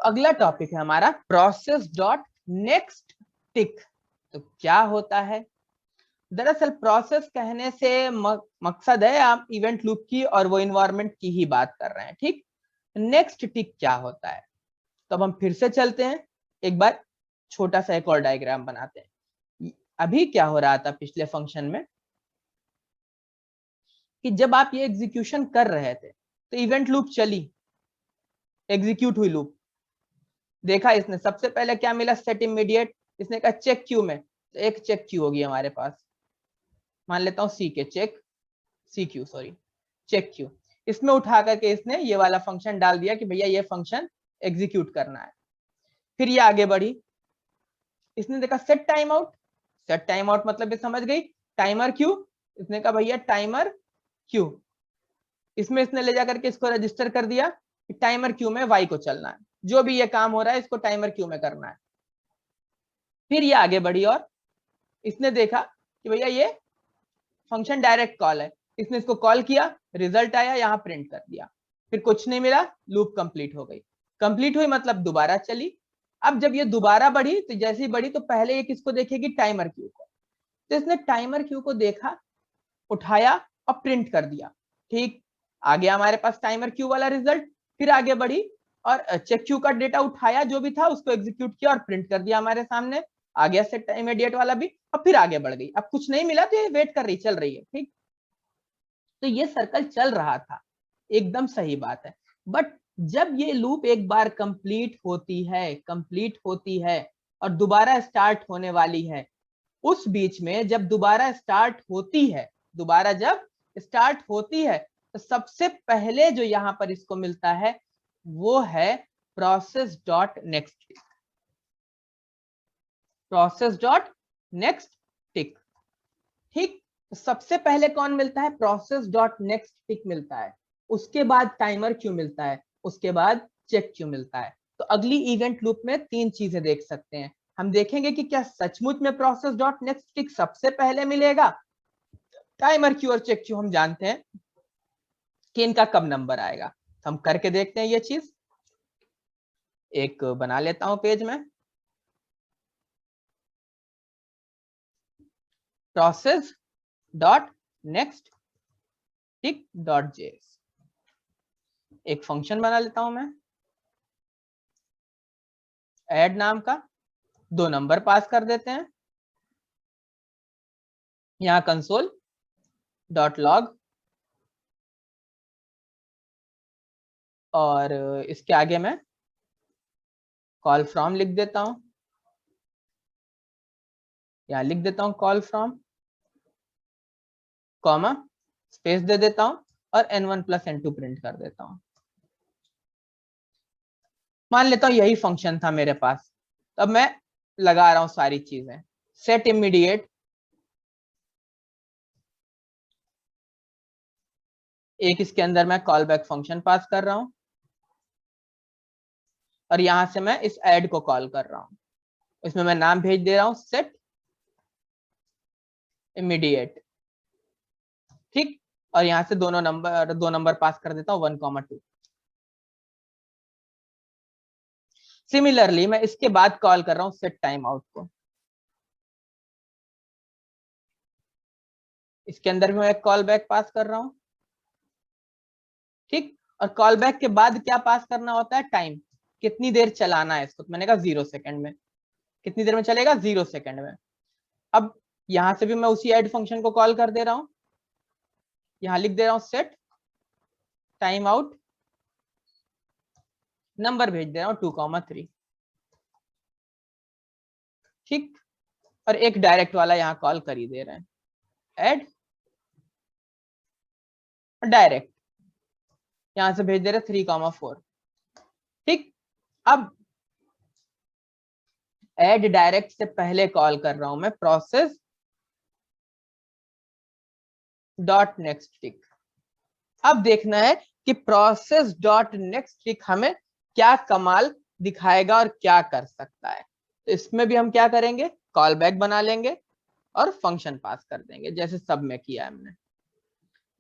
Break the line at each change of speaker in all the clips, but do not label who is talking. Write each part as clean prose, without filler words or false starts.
अगला टॉपिक है हमारा प्रोसेस डॉट नेक्स्ट टिक। तो क्या होता है? दरअसल प्रोसेस कहने से मकसद है आप इवेंट लूप की और वो इन्वायरमेंट की ही बात कर रहे हैं, ठीक। नेक्स्ट टिक क्या होता है? तो अब हम फिर से चलते हैं, एक बार छोटा सा एक और डायग्राम बनाते हैं। अभी क्या हो रहा था पिछले फंक्शन में कि जब आप ये एग्जीक्यूशन कर रहे थे तो इवेंट लूप चली, एग्जीक्यूट हुई लूप, देखा इसने सबसे पहले क्या मिला, सेट इमीडिएट। इसने कहा चेक क्यू में, तो एक चेक क्यू होगी हमारे पास, मान लेता हूं सी के चेक क्यू। इसमें उठा करके इसने ये वाला फंक्शन डाल दिया कि भैया ये फंक्शन एग्जीक्यूट करना है। फिर ये आगे बढ़ी, इसने देखा सेट टाइम आउट मतलब ये समझ गई टाइमर क्यू। इसने कहा भैया टाइमर क्यू, इसमें इसने ले जाकर के इसको रजिस्टर कर दिया कि टाइमर क्यू में वाई को चलना है, जो भी ये काम हो रहा है इसको टाइमर क्यू में करना है। फिर ये आगे बढ़ी और इसने देखा कि भैया ये फंक्शन डायरेक्ट कॉल है, इसने इसको कॉल किया, रिजल्ट आया, यहाँ प्रिंट कर दिया। फिर कुछ नहीं मिला, लूप कंप्लीट हो गई। कंप्लीट हुई मतलब दोबारा चली। अब जब ये दोबारा बढ़ी तो जैसे ही बढ़ी तो पहले ये किसको देखेगी, टाइमर क्यू को। तो इसने टाइमर क्यू को देखा, उठाया और प्रिंट कर दिया, ठीक। आ गया हमारे पास टाइमर क्यू वाला रिजल्ट। फिर आगे बढ़ी और चेक क्यू का डेटा उठाया जो भी था, उसको एग्जीक्यूट किया और प्रिंट कर दिया हमारे सामने। आ गया सेट इमीडिएट वाला भी, और फिर आगे बढ़ गई। अब कुछ नहीं मिला तो ये वेट कर रही, चल रही है, ठीक। तो ये सर्कल चल रहा था, एकदम सही बात है। बट जब ये लूप एक बार कंप्लीट होती है और दोबारा स्टार्ट होने वाली है, उस बीच में जब दोबारा स्टार्ट होती है तो सबसे पहले जो यहां पर इसको मिलता है वो है प्रोसेस डॉट नेक्स्ट टिक, ठीक। सबसे पहले कौन मिलता है, प्रोसेस डॉट नेक्स्ट टिक मिलता है। उसके बाद टाइमर क्यू मिलता है, उसके बाद चेक क्यू मिलता है। तो अगली इवेंट लूप में तीन चीजें देख सकते हैं। हम देखेंगे कि क्या सचमुच में प्रोसेस डॉट नेक्स्ट टिक सबसे पहले मिलेगा। टाइमर क्यू और चेक क्यू हम जानते हैं कि इनका कब नंबर आएगा, तो हम करके देखते हैं ये चीज। एक बना लेता हूं पेज में, process dot next tick dot JS. एक फंक्शन बना लेता हूं मैं, ऐड नाम का, 2 नंबर पास कर देते हैं। यहां कंसोल डॉट लॉग और इसके आगे मैं कॉल फ्रॉम लिख देता हूं, यहां लिख देता हूं कॉल फ्रॉम, कॉमा स्पेस दे देता हूं और n1 प्लस n2 प्रिंट कर देता हूं। मान लेता हूं यही फंक्शन था मेरे पास। अब मैं लगा रहा हूं सारी चीजें, सेट इमीडिएट, एक इसके अंदर मैं कॉल बैक फंक्शन पास कर रहा हूं और यहां से मैं इस ऐड को कॉल कर रहा हूं। इसमें मैं नाम भेज दे रहा हूं सेट इमीडिएट, ठीक। और यहां से दो नंबर पास कर देता हूं 1,2। सिमिलरली मैं इसके बाद कॉल कर रहा हूं सेट टाइम आउट को, इसके अंदर भी मैं एक कॉल बैक पास कर रहा हूं, ठीक। और कॉल बैक के बाद क्या पास करना होता है, टाइम, कितनी देर चलाना है इसको। तो मैंने कहा 0 सेकंड में, कितनी देर में चलेगा, 0 सेकंड में। अब यहां से भी मैं उसी ऐड फंक्शन को कॉल कर दे रहा हूं, यहां लिख दे रहा हूं सेट टाइम आउट, नंबर भेज दे रहा हूं 2,3, ठीक। और एक डायरेक्ट वाला यहां कॉल कर ही दे रहे हैं, ऐड डायरेक्ट, यहां से भेज दे रहे 3,4, ठीक। अब ऐड डायरेक्ट से पहले कॉल कर रहा हूं मैं प्रोसेस डॉट नेक्स्ट टिक। अब देखना है कि प्रोसेस डॉट नेक्स्ट टिक हमें क्या कमाल दिखाएगा और क्या कर सकता है। तो इसमें भी हम क्या करेंगे, कॉल बैक बना लेंगे और फंक्शन पास कर देंगे, जैसे सब में किया हमने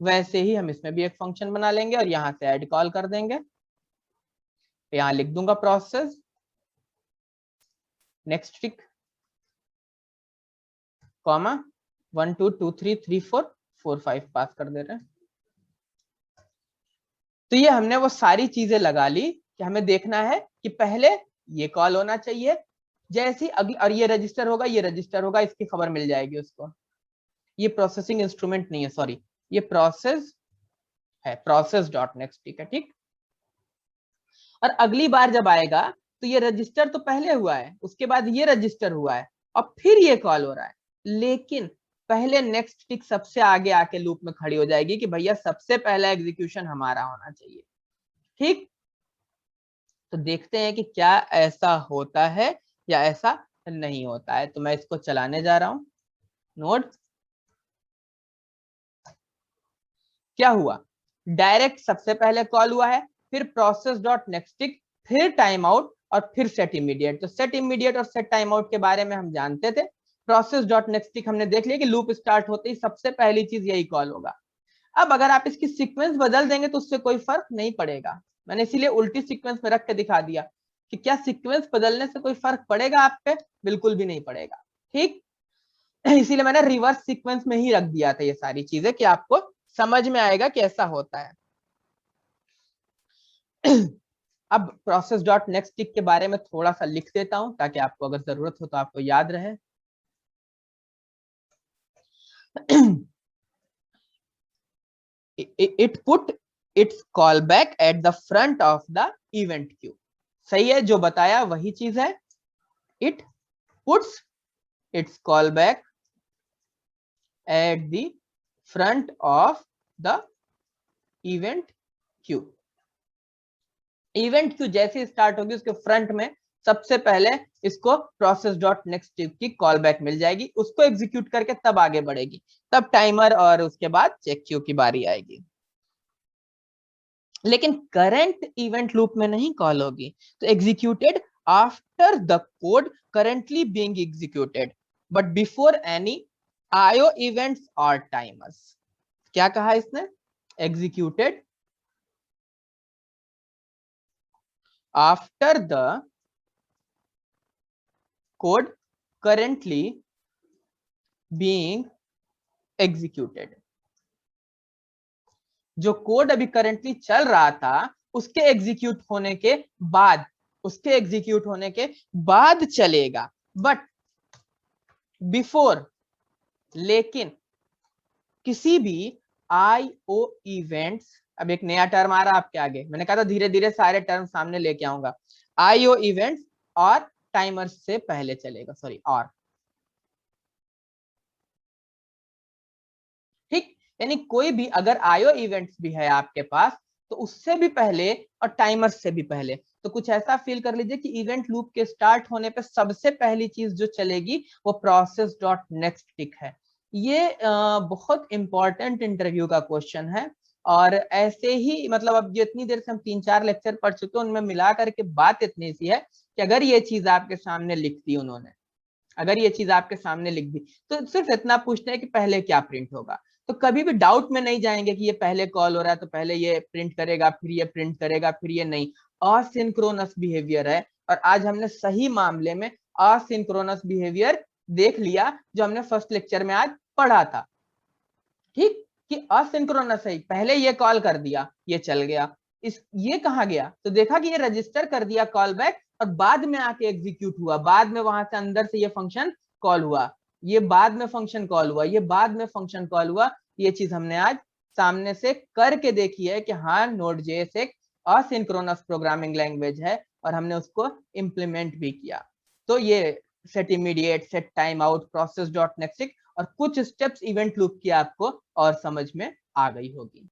वैसे ही हम इसमें भी एक फंक्शन बना लेंगे और यहां से ऐड कॉल कर देंगे। यहां लिख दूंगा प्रोसेस नेक्स्ट टिक कॉमा 1 2 2 3 3 4 4 5 पास कर दे रहे हैं। तो ये हमने वो सारी चीजें लगा ली कि हमें देखना है कि पहले ये कॉल होना चाहिए, जैसी अगली और ये रजिस्टर होगा, ये रजिस्टर होगा, इसकी खबर मिल जाएगी उसको। ये प्रोसेसिंग इंस्ट्रूमेंट नहीं है, सॉरी, ये प्रोसेस है, प्रोसेस डॉट नेक्स्ट टिक है, ठीक। और अगली बार जब आएगा तो ये रजिस्टर तो पहले हुआ है, उसके बाद ये रजिस्टर हुआ है और फिर ये कॉल हो रहा है, लेकिन पहले नेक्स्ट टिक सबसे आगे आके लूप में खड़ी हो जाएगी कि भैया सबसे पहला एग्जीक्यूशन हमारा होना चाहिए, ठीक। तो देखते हैं कि क्या ऐसा होता है या ऐसा नहीं होता है। तो मैं इसको चलाने जा रहा हूं। नोड क्या हुआ, डायरेक्ट सबसे पहले कॉल हुआ है, फिर प्रोसेस डॉट नेक्स्ट टिक, फिर टाइम आउट और फिर सेट इमीडिएट। तो सेट इमीडिएट और सेट टाइम आउट के बारे में हम जानते थे। प्रोसेस डॉट नेक्स्ट टिक हमने देख लिया कि लूप स्टार्ट होते ही सबसे पहली चीज यही कॉल होगा। अब अगर आप इसकी सीक्वेंस बदल देंगे तो उससे कोई फर्क नहीं पड़ेगा। मैंने इसीलिए उल्टी सीक्वेंस में रख के दिखा दिया कि क्या सीक्वेंस बदलने से कोई फर्क पड़ेगा आप पे, बिल्कुल भी नहीं पड़ेगा, ठीक। इसीलिए मैंने रिवर्स सीक्वेंस में ही रख दिया था ये सारी चीजें कि आपको समझ में आएगा कि ऐसा होता है। अब प्रोसेस डॉट नेक्स्ट टिक के बारे में थोड़ा सा लिख देता हूं ताकि आपको अगर जरूरत हो तो आपको याद रहे। it put its callback at the front of the event queue। सही है, जो बताया वही चीज है। it puts its callback at the front of the event queue। Event Q जैसे स्टार्ट होगी उसके फ्रंट में सबसे पहले इसको प्रोसेस डॉट नेक्स्ट टिक की कॉल बैक मिल जाएगी, उसको एग्जीक्यूट करके तब आगे बढ़ेगी, तब टाइमर और उसके बाद चेक क्यू की बारी आएगी। लेकिन करंट इवेंट लूप में नहीं कॉल होगी, तो executed after the code currently being executed but before any IO events और टाइमर्स। क्या कहा इसने, executed after the code currently being executed। जो कोड अभी करंटली चल रहा था उसके एग्जीक्यूट होने के बाद, उसके एग्जीक्यूट होने के बाद चलेगा, बट बिफोर, लेकिन किसी भी आईओ इवेंट्स, अब एक नया टर्म आ रहा है आपके आगे, मैंने कहा था धीरे धीरे सारे टर्म सामने लेके आऊंगा, आईओ इवेंट्स और टाइमर से पहले चलेगा, सॉरी और, ठीक। यानी कोई भी अगर आईओ इवेंट्स भी है आपके पास तो उससे भी पहले और टाइमर से भी पहले, तो कुछ ऐसा फील कर लीजिए कि इवेंट लूप के स्टार्ट होने पे सबसे पहली चीज जो चलेगी वो प्रोसेस डॉट नेक्स्ट टिक है। ये बहुत इंपॉर्टेंट इंटरव्यू का क्वेश्चन है। और ऐसे ही मतलब अब जितनी देर से हम 3-4 लेक्चर पढ़ चुके हैं उनमें मिला करके बात इतनी सी है कि अगर ये चीज आपके सामने लिख दी उन्होंने, अगर ये चीज आपके सामने लिख दी तो सिर्फ इतना पूछते हैं कि पहले क्या प्रिंट होगा। तो कभी भी डाउट में नहीं जाएंगे कि ये पहले कॉल हो रहा है तो पहले ये प्रिंट करेगा फिर ये प्रिंट करेगा फिर ये, नहीं, असिंक्रोनस बिहेवियर है। और आज हमने सही मामले में असिंक्रोनस बिहेवियर देख लिया जो हमने फर्स्ट लेक्चर में आज पढ़ा था, ठीक, कि असिंक्रोनस है, पहले ये कॉल कर दिया ये चल गया, इस ये कहाँ गया, तो देखा कि ये रजिस्टर कर दिया कॉल बैक और बाद में आके एग्जीक्यूट हुआ, बाद में वहां से अंदर से ये फंक्शन कॉल हुआ, ये बाद में फंक्शन कॉल हुआ, ये बाद में फंक्शन कॉल हुआ। ये चीज हमने आज सामने से करके देखी है कि हाँ नोड.js एक असिंक्रोनस प्रोग्रामिंग लैंग्वेज है और हमने उसको इम्प्लीमेंट भी किया। तो ये set immediate, set time out, process dot next और कुछ स्टेप्स इवेंट लूप की आपको और समझ में आ गई होगी।